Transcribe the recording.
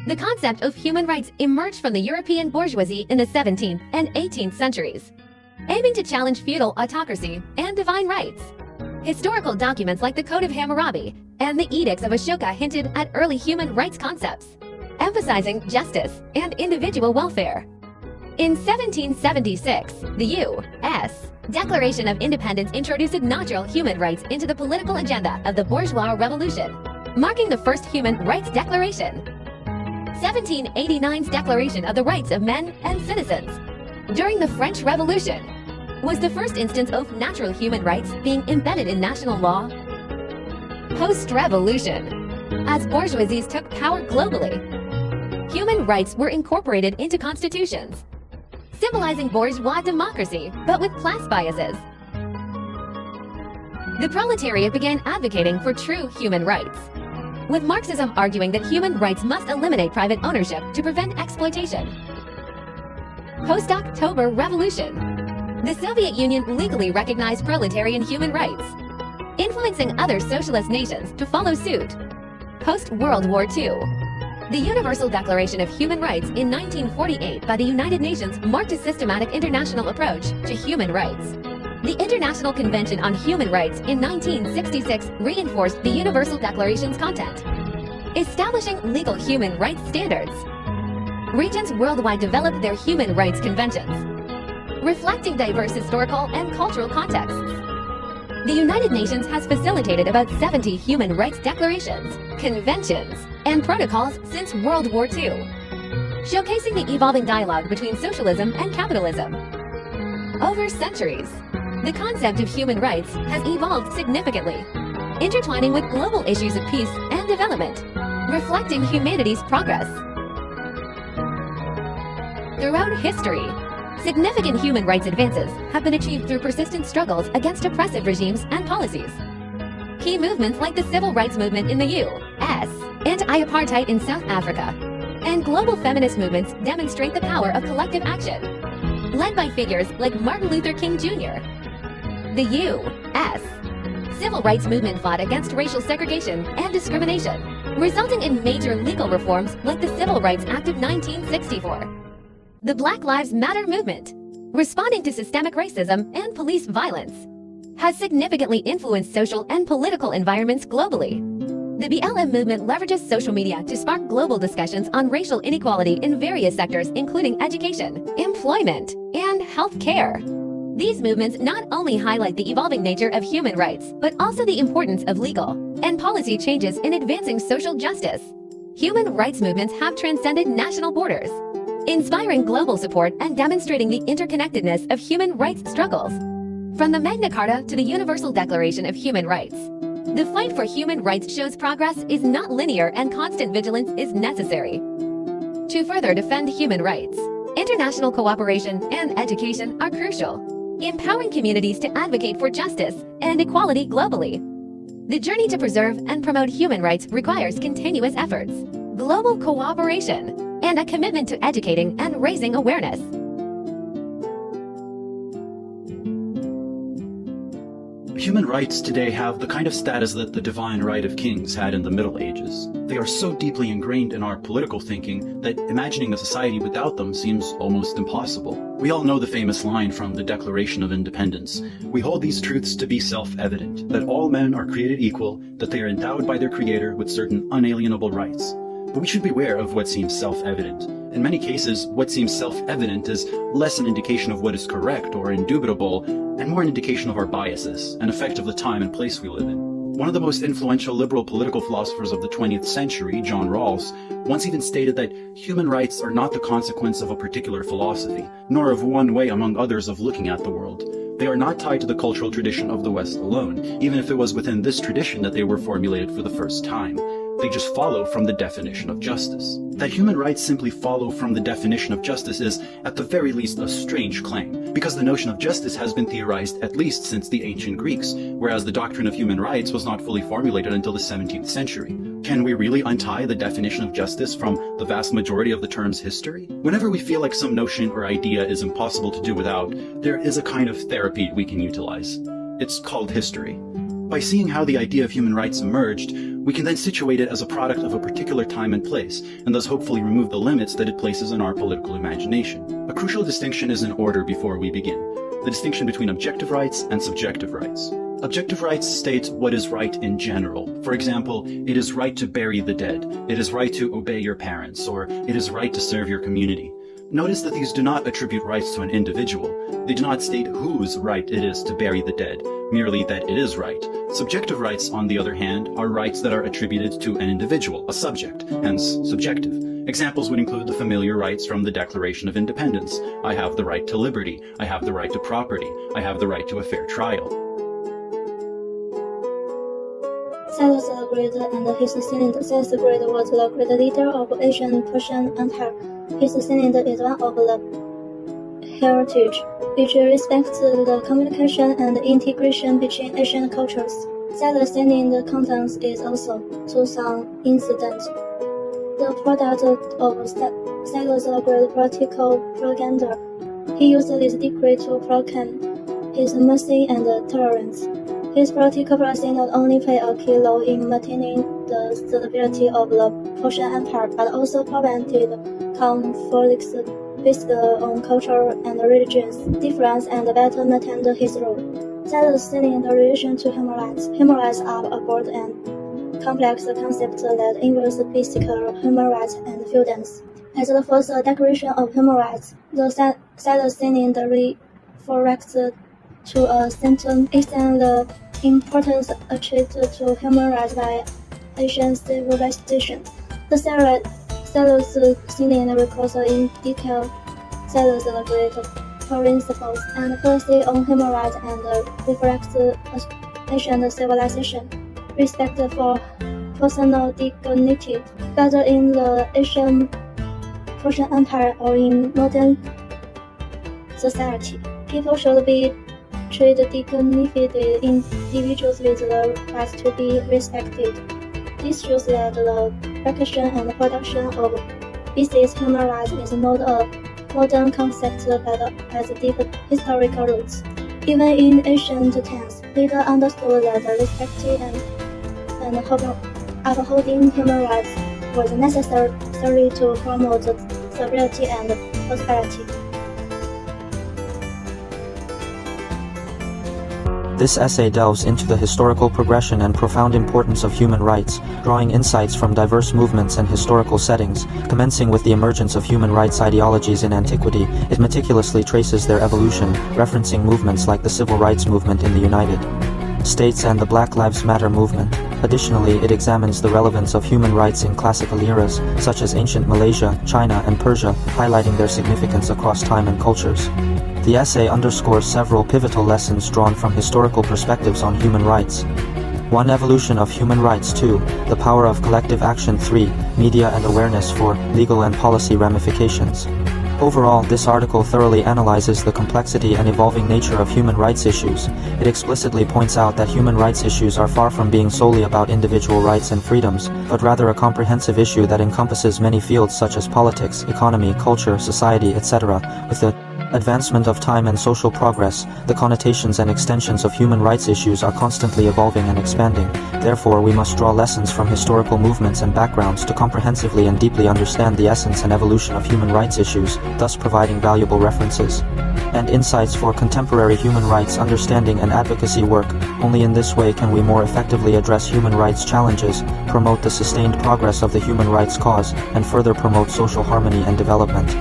The concept of human rights emerged from the European bourgeoisie in the 17th and 18th centuries, aiming to challenge feudal autocracy and divine rights. Historical documents like the Code of Hammurabi and the Edicts of Ashoka hinted at early human rights concepts, emphasizing justice and individual welfare. In 1776, the U.S. Declaration of Independence introduced natural human rights into the political agenda of the bourgeois revolution, marking the first human rights declaration. 1789's Declaration of the Rights of Men and Citizens during the French Revolution was the first instance of natural human rights being embedded in national law. Post-revolution, as bourgeoisies took power globally, human rights were incorporated into constitutions, symbolizing bourgeois democracy, but with class biases. The proletariat began advocating for true human rights, with Marxism arguing that human rights must eliminate private ownership to prevent exploitation. Post-October Revolution, the Soviet Union legally recognized proletarian human rights, influencing other socialist nations to follow suit. Post-World War II, the Universal Declaration of Human Rights in 1948 by the United Nations marked a systematic international approach to human rights. The International Convention on Human Rights in 1966 reinforced the Universal Declaration's content, establishing legal human rights standards. Regions worldwide developed their human rights conventions, reflecting diverse historical and cultural contexts. The United Nations has facilitated about 70 human rights declarations, conventions, and protocols since World War II, showcasing the evolving dialogue between socialism and capitalism. Over centuries, the concept of human rights has evolved significantly, intertwining with global issues of peace and development, reflecting humanity's progress. Throughout history, significant human rights advances have been achieved through persistent struggles against oppressive regimes and policies. Key movements like the Civil Rights Movement in the U.S., anti-apartheid in South Africa, and global feminist movements demonstrate the power of collective action, led by figures like Martin Luther King Jr. The U.S. Civil Rights Movement fought against racial segregation and discrimination, resulting in major legal reforms like the Civil Rights Act of 1964. The Black Lives Matter movement, responding to systemic racism and police violence, has significantly influenced social and political environments globally. The BLM movement leverages social media to spark global discussions on racial inequality in various sectors, including education, employment, and health care. These movements not only highlight the evolving nature of human rights, but also the importance of legal and policy changes in advancing social justice. Human rights movements have transcended national borders, inspiring global support and demonstrating the interconnectedness of human rights struggles. From the Magna Carta to the Universal Declaration of Human Rights, the fight for human rights shows progress is not linear and constant vigilance is necessary. To further defend human rights, international cooperation and education are crucial, empowering communities to advocate for justice and equality globally. The journey to preserve and promote human rights requires continuous efforts, global cooperation, and a commitment to educating and raising awareness. Human rights today have the kind of status that the divine right of kings had in the Middle Ages. They are so deeply ingrained in our political thinking that imagining a society without them seems almost impossible. We all know the famous line from the Declaration of Independence. We hold these truths to be self-evident, that all men are created equal, that they are endowed by their Creator with certain unalienable rights. But we should beware of what seems self-evident. In many cases, what seems self-evident is less an indication of what is correct or indubitable, and more an indication of our biases, an effect of the time and place we live in. One of the most influential liberal political philosophers of the 20th century, John Rawls, once even stated that human rights are not the consequence of a particular philosophy, nor of one way among others of looking at the world. They are not tied to the cultural tradition of the West alone, even if it was within this tradition that they were formulated for the first time. They just follow from the definition of justice. That human rights simply follow from the definition of justice is, at the very least, a strange claim, because the notion of justice has been theorized at least since the ancient Greeks, whereas the doctrine of human rights was not fully formulated until the 17th century. Can we really untie the definition of justice from the vast majority of the term's history? Whenever we feel like some notion or idea is impossible to do without, there is a kind of therapy we can utilize. It's called history. By seeing how the idea of human rights emerged, we can then situate it as a product of a particular time and place, and thus hopefully remove the limits that it places on our political imagination. A crucial distinction is in order before we begin: the distinction between objective rights and subjective rights. Objective rights state what is right in general. For example, it is right to bury the dead, it is right to obey your parents, or it is right to serve your community. Notice that these do not attribute rights to an individual. They do not state whose right it is to bury the dead, merely that it is right. Subjective rights, on the other hand, are rights that are attributed to an individual, a subject, hence subjective. Examples would include the familiar rights from the Declaration of Independence. I have the right to liberty. I have the right to property. I have the right to a fair trial. Cyrus the Great and his synod. Cyrus the Great was the great leader of Asian Persian Empire. His synod is one of the heritage which respects the communication and integration between Asian cultures. Cyrus' synod contents is also, to some extent, the product of Cyrus the Great political propaganda. He used this decree to proclaim his mercy and tolerance. His political policy not only played a key role in maintaining the stability of the Persian Empire, but also prevented conflicts based on cultural and religious difference and better maintained his rule. Cyrus' synod in relation to human rights. Human rights are a broad and complex concept that involves basic human rights and freedoms. As the first Declaration of Human Rights, the Cyrus synod reflects to a certain extent the importance achieved to human rights by Asian civilization. The Cyrus synod records in detail Cyrus the Great principles and policy on human rights and reflects Asian civilization, respect for personal dignity, whether in the Asian Persian Empire or in modern society. People should be treated dignified individuals with the right to be respected. This shows that the recognition and production of basic human rights is not a modern concept but has deep historical roots. Even in ancient times, people understood that respecting and upholding human rights was necessary to promote stability and prosperity. This essay delves into the historical progression and profound importance of human rights, drawing insights from diverse movements and historical settings. Commencing with the emergence of human rights ideologies in antiquity, it meticulously traces their evolution, referencing movements like the Civil Rights Movement in the United States and the Black Lives Matter movement. Additionally, it examines the relevance of human rights in classical eras, such as ancient Malaysia, China, and Persia, highlighting their significance across time and cultures. The essay underscores several pivotal lessons drawn from historical perspectives on human rights. 1. Evolution of human rights. 2. The power of collective action. 3. Media and awareness. 4. Legal and policy ramifications. Overall, this article thoroughly analyzes the complexity and evolving nature of human rights issues. It explicitly points out that human rights issues are far from being solely about individual rights and freedoms, but rather a comprehensive issue that encompasses many fields such as politics, economy, culture, society, etc. With the advancement of time and social progress, the connotations and extensions of human rights issues are constantly evolving and expanding. Therefore, we must draw lessons from historical movements and backgrounds to comprehensively and deeply understand the essence and evolution of human rights issues, thus providing valuable references and insights for contemporary human rights understanding and advocacy work. Only in this way can we more effectively address human rights challenges, promote the sustained progress of the human rights cause, and further promote social harmony and development.